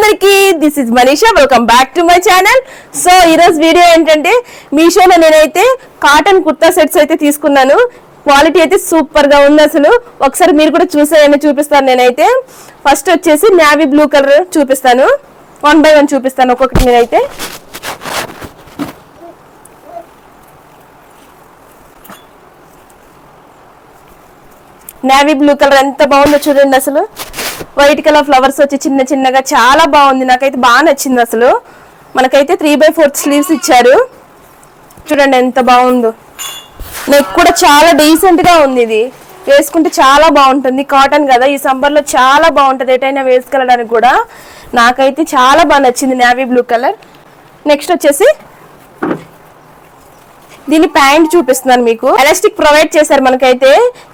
అందరికీ this is Manisha, welcome back to my channel. So ఈరోజు video ఏంటంటే మీషోలో నేనైతే కాటన్ కుర్తా సెట్స్ అయితే తీసుకున్నాను. క్వాలిటీ అయితే సూపర్ గా ఉంది. అసలు ఒకసారి మీరు కూడా చూసేయండి, చూపిస్తాను. నేనైతే ఫస్ట్ వచ్చేసి నేవీ బ్లూ కలర్ చూపిస్తాను, 1 by 1 చూపిస్తాను ఒక్కొక్కటి. నేనైతే నేవీ బ్లూ కలర్ ఎంత బాగుందో చూడండి. అసలు వైట్ కలర్ ఫ్లవర్స్ వచ్చి చిన్న చిన్నగా చాలా బాగుంది. నాకైతే బాగా నచ్చింది. అసలు మనకైతే 3/4 స్లీవ్స్ ఇచ్చారు. చూడండి ఎంత బాగుందో. నెక్ కూడా చాలా డీసెంట్ గా ఉంది. ఇది వేసుకుంటే చాలా బాగుంటుంది. కాటన్ కదా, ఈ సమ్మర్ లో చాలా బాగుంటుంది ఎటైనా వేసుకెళ్ళడానికి కూడా. నాకైతే చాలా బాగా నచ్చింది నేవీ బ్లూ కలర్. నెక్స్ట్ వచ్చేసి దీని ప్యాంట్ చూపిస్తున్నాను మీకు. ఎలాస్టిక్ ప్రొవైడ్ చేశారు మనకైతే,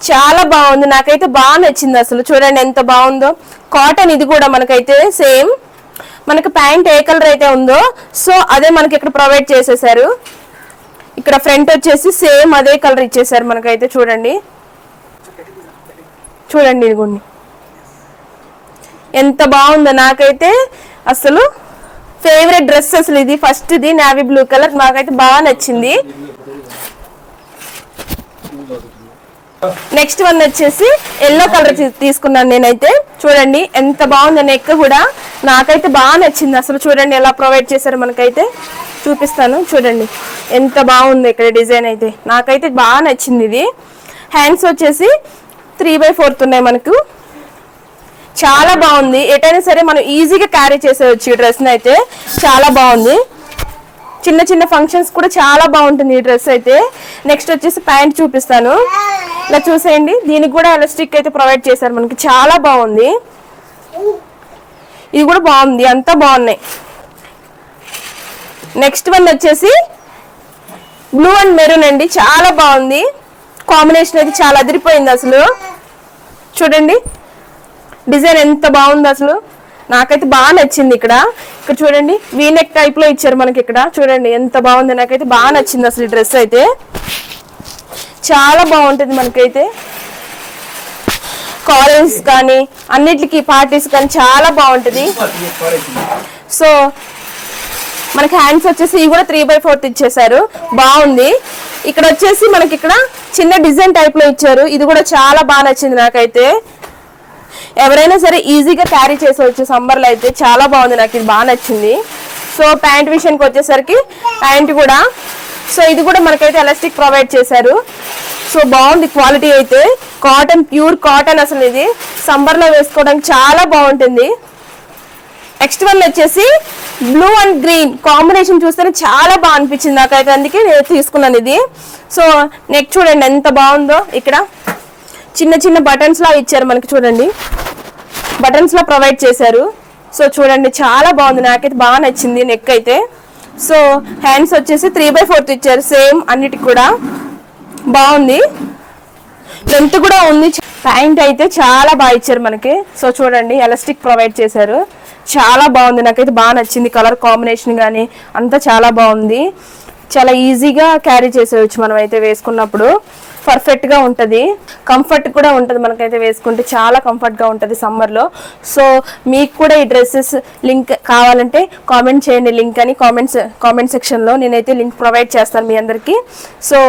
చాలా బాగుంది. నాకైతే బాగా నచ్చింది. అసలు చూడండి ఎంత బాగుందో. కాటన్ ఇది కూడా మనకైతే సేమ్. మనకి ప్యాంట్ ఏ కలర్ అయితే ఉందో సో అదే మనకి ఇక్కడ ప్రొవైడ్ చేసేసారు. ఇక్కడ ఫ్రంట్ వచ్చేసి సేమ్ అదే కలర్ ఇచ్చేసారు మనకైతే. చూడండి చూడండి ఇదిగోండి ఎంత బాగుందో. నాకైతే అసలు ఫేవరెట్ డ్రెస్ అసలు ఇది. ఫస్ట్ ఇది నేవీ బ్లూ కలర్ నాకైతే బాగా నచ్చింది. నెక్స్ట్ వన్ వచ్చేసి ఎల్లో కలర్ తీసుకున్నాను నేనైతే. చూడండి ఎంత బాగుంది. నెక్ కూడా నాకైతే బాగా నచ్చింది. అసలు చూడండి ఎలా ప్రొవైడ్ చేశారు మనకైతే. చూపిస్తాను చూడండి ఎంత బాగుంది ఇక్కడ డిజైన్ అయితే. నాకైతే బాగా నచ్చింది ఇది. హ్యాండ్స్ వచ్చేసి 3/4 ఉన్నాయి మనకు. చాలా బాగుంది. ఎటైనా సరే మనం ఈజీగా క్యారీ చేసేవచ్చు ఈ డ్రెస్ అయితే. చాలా బాగుంది. చిన్న చిన్న ఫంక్షన్స్ కూడా చాలా బాగుంటుంది ఈ డ్రెస్ అయితే. నెక్స్ట్ వచ్చేసి ప్యాంట్ చూపిస్తాను. ఇలా చూసేయండి. దీనికి కూడా ఎలాస్టిక్ అయితే ప్రొవైడ్ చేశారు మనకి. చాలా బాగుంది. ఇది కూడా బాగుంది. అంతా బాగున్నాయి. నెక్స్ట్ వన్ వచ్చేసి బ్లూ అండ్ మెరూన్ అండి. చాలా బాగుంది. కాంబినేషన్ అయితే చాలా అదిరిపోయింది అసలు. చూడండి డిజైన్ ఎంత బాగుంది. అసలు నాకైతే బాగా నచ్చింది. ఇక్కడ చూడండి వీనెక్ టైప్ లో ఇచ్చారు మనకి. ఇక్కడ చూడండి ఎంత బాగుంది. నాకైతే బాగా నచ్చింది అసలు ఈ డ్రెస్ అయితే. చాలా బాగుంటుంది మనకైతే. కాలేజ్ కానీ అన్నిటికీ పార్టీస్ కానీ చాలా బాగుంటుంది. సో మనకి హ్యాండ్స్ వచ్చేసి ఇవి కూడా 3/4 ఇచ్చేసారు. బాగుంది. ఇక్కడ వచ్చేసి మనకి ఇక్కడ చిన్న డిజైన్ టైప్ లో ఇచ్చారు. ఇది కూడా చాలా బాగా నచ్చింది నాకైతే. ఎవరైనా సరే ఈజీగా క్యారీ చేసేవచ్చు సమ్మర్ లో అయితే. చాలా బాగుంది. నాకు ఇది బాగా నచ్చింది. సో ప్యాంట్ విషయానికి వచ్చేసరికి ప్యాంట్ కూడా సో ఇది కూడా మనకైతే ఎలాస్టిక్ ప్రొవైడ్ చేశారు. సో బాగుంది క్వాలిటీ అయితే. Cotton, pure cotton. అసలు ఇది సమ్మర్ లో వేసుకోవడానికి చాలా బాగుంటుంది. నెక్స్ట్ వన్ వచ్చేసి బ్లూ అండ్ గ్రీన్ కాంబినేషన్ చూస్తేనే చాలా బాగా అనిపించింది నాకైతే. అందుకే నేను తీసుకున్నాను ఇది. సో నెక్ చూడండి ఎంత బాగుందో. ఇక్కడ చిన్న చిన్న బటన్స్ లా ఇచ్చారు మనకి. చూడండి బటన్స్ లా ప్రొవైడ్ చేశారు. సో చూడండి చాలా బాగుంది. నాకైతే బాగా నచ్చింది నెక్ అయితే. సో హ్యాండ్స్ వచ్చేసి 3/4 ఇచ్చారు. సేమ్ అన్నిటికి కూడా బాగుంది. లెంత్ కూడా ఉంది. ప్యాంట్ అయితే చాలా బాగా ఇచ్చారు మనకి. సో చూడండి ఎలాస్టిక్ ప్రొవైడ్ చేశారు. చాలా బాగుంది. నాకైతే బాగా నచ్చింది. కలర్ కాంబినేషన్ కానీ అంతా చాలా బాగుంది. చాలా ఈజీగా క్యారీ చేసేవచ్చు మనం అయితే వేసుకున్నప్పుడు. పర్ఫెక్ట్ గా ఉంటుంది. కంఫర్ట్ కూడా ఉంటుంది మనకైతే వేసుకుంటే. చాలా కంఫర్ట్ గా ఉంటుంది సమ్మర్ లో. సో మీకు కూడా ఈ డ్రెస్సెస్ లింక్ కావాలంటే కామెంట్ చేయండి. లింక్ అని కామెంట్ సెక్షన్ లో నేనైతే లింక్ ప్రొవైడ్ చేస్తాను మీ అందరికి. సో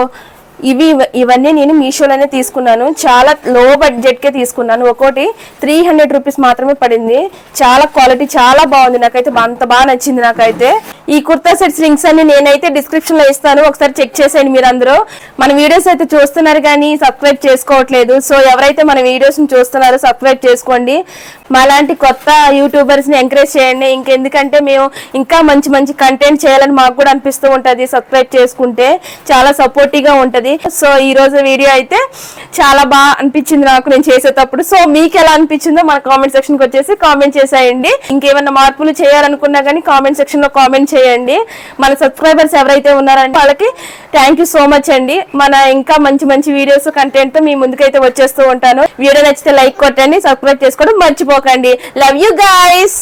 ఇవన్నీ నేను మీషోలోనే తీసుకున్నాను. చాలా లో బడ్జెట్ కే తీసుకున్నాను. ఒక్కోటి 300 రూపీస్ మాత్రమే పడింది. చాలా క్వాలిటీ చాలా బాగుంది. నాకైతే అంత బాగా నచ్చింది నాకైతే. ఈ కుర్తా సెట్స్ లింక్స్ అన్ని నేనైతే డిస్క్రిప్షన్ లో ఇస్తాను. ఒకసారి చెక్ చేసేయండి మీరు అందరూ. మన వీడియోస్ అయితే చూస్తున్నారు కానీ సబ్స్క్రైబ్ చేసుకోవట్లేదు. సో ఎవరైతే మన వీడియోస్ ని చూస్తున్నారో సబ్స్క్రైబ్ చేసుకోండి. మాలాంటి కొత్త యూట్యూబర్స్ ని ఎంకరేజ్ చేయండి. ఇంకెందుకంటే మేము ఇంకా మంచి మంచి కంటెంట్ చేయాలని మాకు కూడా అనిపిస్తూ ఉంటది. సబ్స్క్రైబ్ చేసుకుంటే చాలా సపోర్టివ్ గా ఉంటది. సో ఈ రోజు వీడియో అయితే చాలా బాగా అనిపించింది నాకు నేను చేసేటప్పుడు. సో మీకు ఎలా అనిపించిందో మన కామెంట్ సెక్షన్ కి వచ్చేసి కామెంట్ చేసేయండి. ఇంకేమైనా మార్పులు చేయాలనుకున్నా కానీ కామెంట్ సెక్షన్ లో కామెంట్ చేయండి. మన సబ్స్క్రైబర్స్ ఎవరైతే ఉన్నారంటే వాళ్ళకి థ్యాంక్ యూ సో మచ్ అండి. మన ఇంకా మంచి మంచి వీడియోస్ కంటెంట్ తో మీ ముందుకైతే వచ్చేస్తూ ఉంటాను. వీడియో నచ్చితే లైక్ కొట్టండి, సబ్స్క్రైబ్ చేసుకోవడం మర్చిపోకండి. Love you guys.